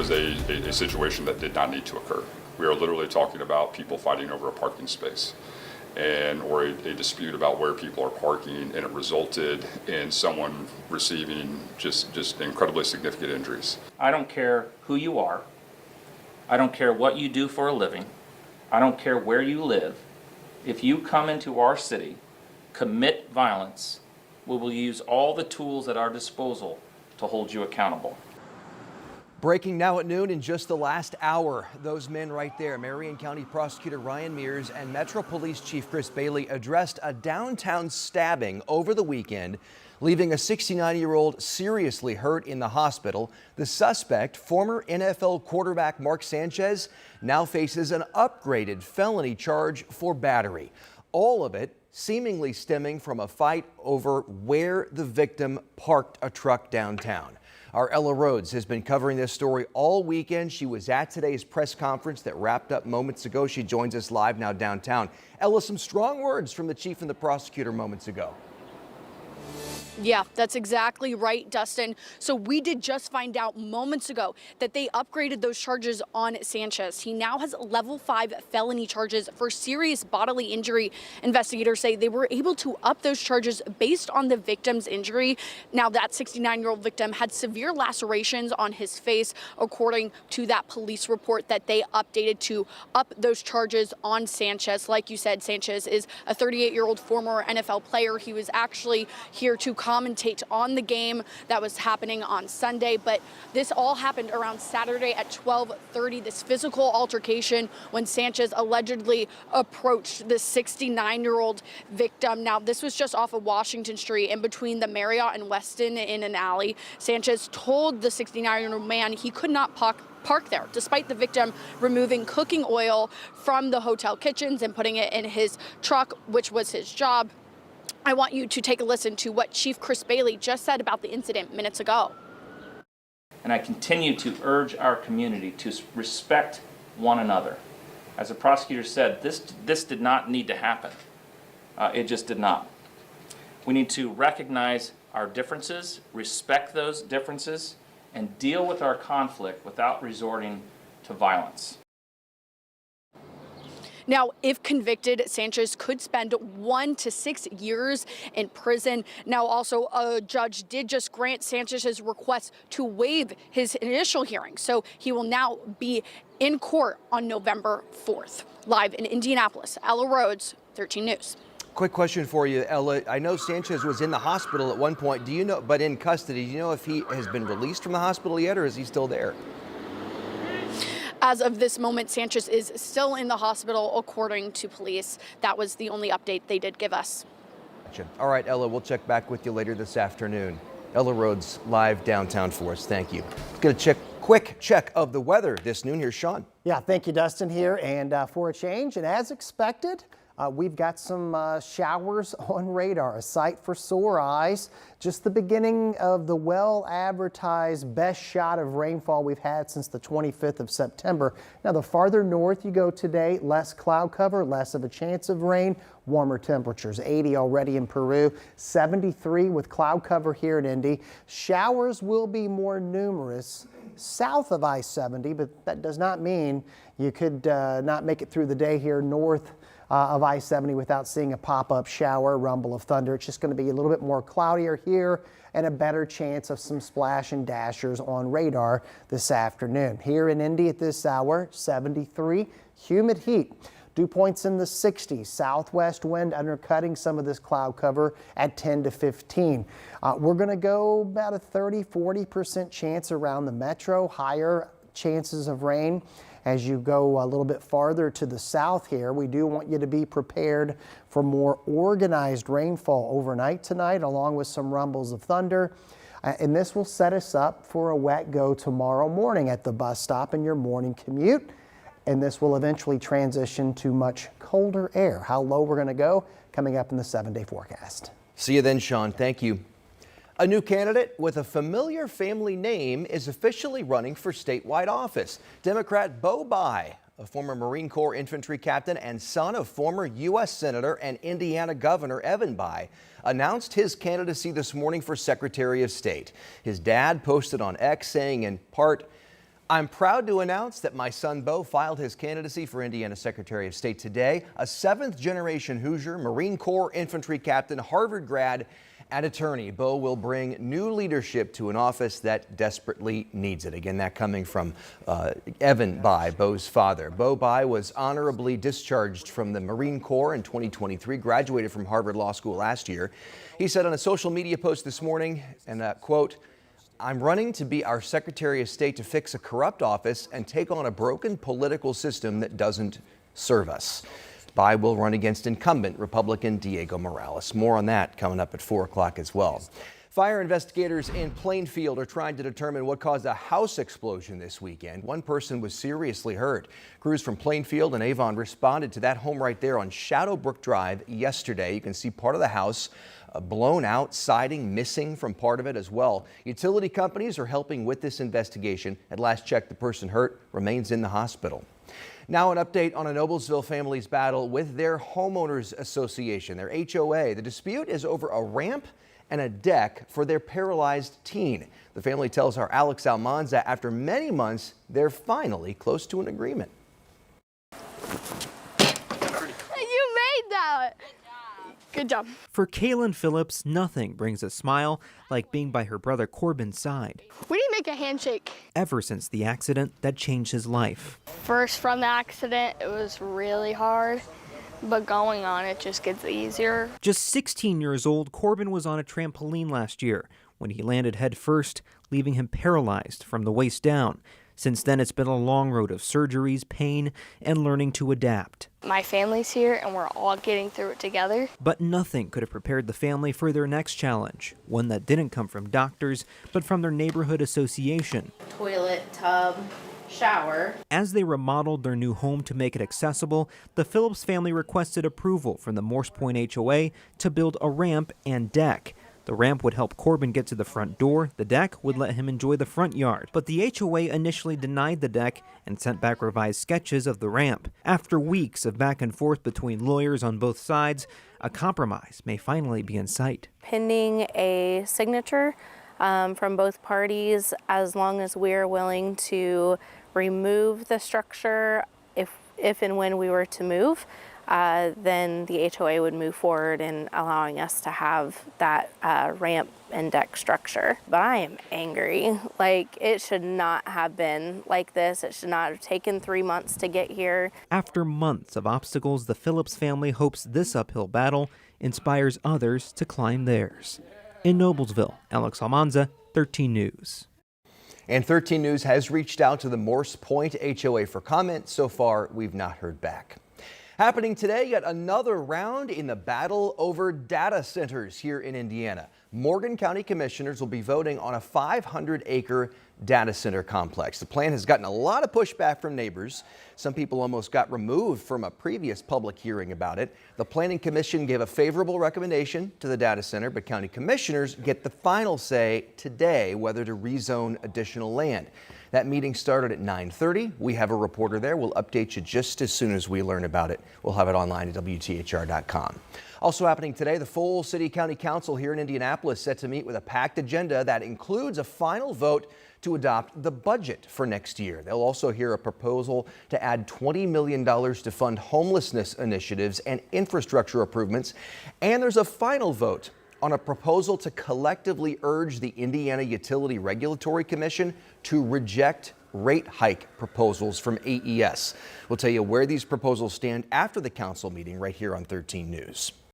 was a situation that did not need to occur. We are literally talking about people fighting over a parking space or a dispute about where people are parking, and it resulted in someone receiving just incredibly significant injuries. I don't care who you are. I don't care what you do for a living. I don't care where you live. If you come into our city, commit violence, we will use all the tools at our disposal to hold you accountable. Breaking now at noon in just the last hour. Those men right there, Marion County Prosecutor Ryan Mears and Metro Police Chief Chris Bailey, addressed a downtown stabbing over the weekend, leaving a 69-year-old seriously hurt in the hospital. The suspect, former NFL quarterback Mark Sanchez, now faces an upgraded felony charge for battery. All of it seemingly stemming from a fight over where the victim parked a truck downtown. Our Ella Rhodes has been covering this story all weekend. She was at today's press conference that wrapped up moments ago. She joins us live now downtown. Ella, some strong words from the chief and the prosecutor moments ago. Yeah, that's exactly right, Dustin. So we did just find out moments ago that they upgraded those charges on Sanchez. He now has level 5 felony charges for serious bodily injury. Investigators say they were able to up those charges based on the victim's injury. Now, that 69-year-old victim had severe lacerations on his face, according to that police report that they updated to up those charges on Sanchez. Like you said, Sanchez is a 38-year-old former NFL player. He was actually here to commentate on the game that was happening on Sunday, but this all happened around Saturday at 12:30. This physical altercation when Sanchez allegedly approached the 69-year-old victim. Now, this was just off of Washington Street in between the Marriott and Westin in an alley. Sanchez told the 69-year-old man he could not park there, despite the victim removing cooking oil from the hotel kitchens and putting it in his truck, which was his job. I want you to take a listen to what Chief Chris Bailey just said about the incident minutes ago. And I continue to urge our community to respect one another. As the prosecutor said, this did not need to happen. It just did not. We need to recognize our differences, respect those differences, and deal with our conflict without resorting to violence. Now, if convicted, Sanchez could spend 1 to 6 years in prison. Now, also, a judge did just grant Sanchez's request to waive his initial hearing. So he will now be in court on November 4th. Live in Indianapolis, Ella Rhodes, 13 News. Quick question for you, Ella. I know Sanchez was in the hospital at one point. Do you know, but in custody, do you know if he has been released from the hospital yet, or is he still there? As of this moment, Sanchez is still in the hospital, according to police. That was the only update they did give us. Gotcha. All right, Ella, we'll check back with you later this afternoon. Ella Rhodes, live downtown for us. Thank you. Going to quick check of the weather this noon. Here's Sean. Yeah, thank you, Dustin, here. And for a change, and as expected, we've got some showers on radar, a sight for sore eyes. Just the beginning of the well-advertised best shot of rainfall we've had since the 25th of September. Now, the farther north you go today, less cloud cover, less of a chance of rain, warmer temperatures. 80 already in Peru, 73 with cloud cover here in Indy. Showers will be more numerous south of I-70, but that does not mean you could not make it through the day here north of I-70 without seeing a pop-up shower, rumble of thunder. It's just going to be a little bit more cloudier here and a better chance of some splash and dashers on radar this afternoon. Here in Indy at this hour, 73, humid heat. Dew points in the 60s, southwest wind undercutting some of this cloud cover at 10 to 15. We're going to go about a 30-40% chance around the metro, higher chances of rain. As you go a little bit farther to the south here, we do want you to be prepared for more organized rainfall overnight tonight, along with some rumbles of thunder. And this will set us up for a wet go tomorrow morning at the bus stop in your morning commute. And this will eventually transition to much colder air. How low we're going to go coming up in the 7-day forecast. See you then, Sean. Thank you. A new candidate with a familiar family name is officially running for statewide office. Democrat Bo Bai, a former Marine Corps infantry captain and son of former U.S. Senator and Indiana Governor Evan Bai, announced his candidacy this morning for Secretary of State. His dad posted on X saying in part, I'm proud to announce that my son Bo filed his candidacy for Indiana Secretary of State today. A seventh-generation Hoosier, Marine Corps infantry captain, Harvard grad, and attorney. Bo will bring new leadership to an office that desperately needs it. Again, that coming from Evan Bai, Bo's father. Bo Bai was honorably discharged from the Marine Corps in 2023, graduated from Harvard Law School last year. He said on a social media post this morning, and quote, "I'm running to be our Secretary of State to fix a corrupt office and take on a broken political system that doesn't serve us." Bai will run against incumbent Republican Diego Morales. More on that coming up at 4 o'clock as well. Fire investigators in Plainfield are trying to determine what caused a house explosion this weekend. One person was seriously hurt. Crews from Plainfield and Avon responded to that home right there on Shadowbrook Drive yesterday. You can see part of the house blown out, siding missing from part of it as well. Utility companies are helping with this investigation. At last check, the person hurt remains in the hospital. Now an update on a Noblesville family's battle with their homeowners association, their HOA. The dispute is over a ramp and a deck for their paralyzed teen. The family tells our Alex Almanza after many months, they're finally close to an agreement. You made that! Good job. For Kaylin Phillips, nothing brings a smile like being by her brother Corbin's side. We need to make a handshake. Ever since the accident that changed his life. First from the accident, it was really hard, but going on it just gets easier. Just 16 years old, Corbin was on a trampoline last year when he landed head first, leaving him paralyzed from the waist down. Since then, it's been a long road of surgeries, pain, and learning to adapt. My family's here and we're all getting through it together. But nothing could have prepared the family for their next challenge, one that didn't come from doctors, but from their neighborhood association. Toilet, tub, shower. As they remodeled their new home to make it accessible, the Phillips family requested approval from the Morse Point HOA to build a ramp and deck. The ramp would help Corbin get to the front door. The deck would let him enjoy the front yard. But the HOA initially denied the deck and sent back revised sketches of the ramp. After weeks of back and forth between lawyers on both sides, a compromise may finally be in sight. Pending a signature from both parties, as long as we're willing to remove the structure if and when we were to move, then the HOA would move forward in allowing us to have that ramp and deck structure. But I am angry. Like, it should not have been like this. It should not have taken 3 months to get here. After months of obstacles, the Phillips family hopes this uphill battle inspires others to climb theirs. In Noblesville, Alex Almanza, 13 News. And 13 News has reached out to the Morse Point HOA for comment. So far, we've not heard back. Happening today, yet another round in the battle over data centers here in Indiana. Morgan County commissioners will be voting on a 500-acre data center complex. The plan has gotten a lot of pushback from neighbors. Some people almost got removed from a previous public hearing about it. The Planning Commission gave a favorable recommendation to the data center, but county commissioners get the final say today whether to rezone additional land. That meeting started at 9:30. We have a reporter there. We'll update you just as soon as we learn about it. We'll have it online at WTHR.com. Also happening today, the full City County Council here in Indianapolis set to meet with a packed agenda that includes a final vote to adopt the budget for next year. They'll also hear a proposal to add $20 million to fund homelessness initiatives and infrastructure improvements. And there's a final vote on a proposal to collectively urge the Indiana Utility Regulatory Commission to reject rate hike proposals from AES. We'll tell you where these proposals stand after the council meeting right here on 13 News.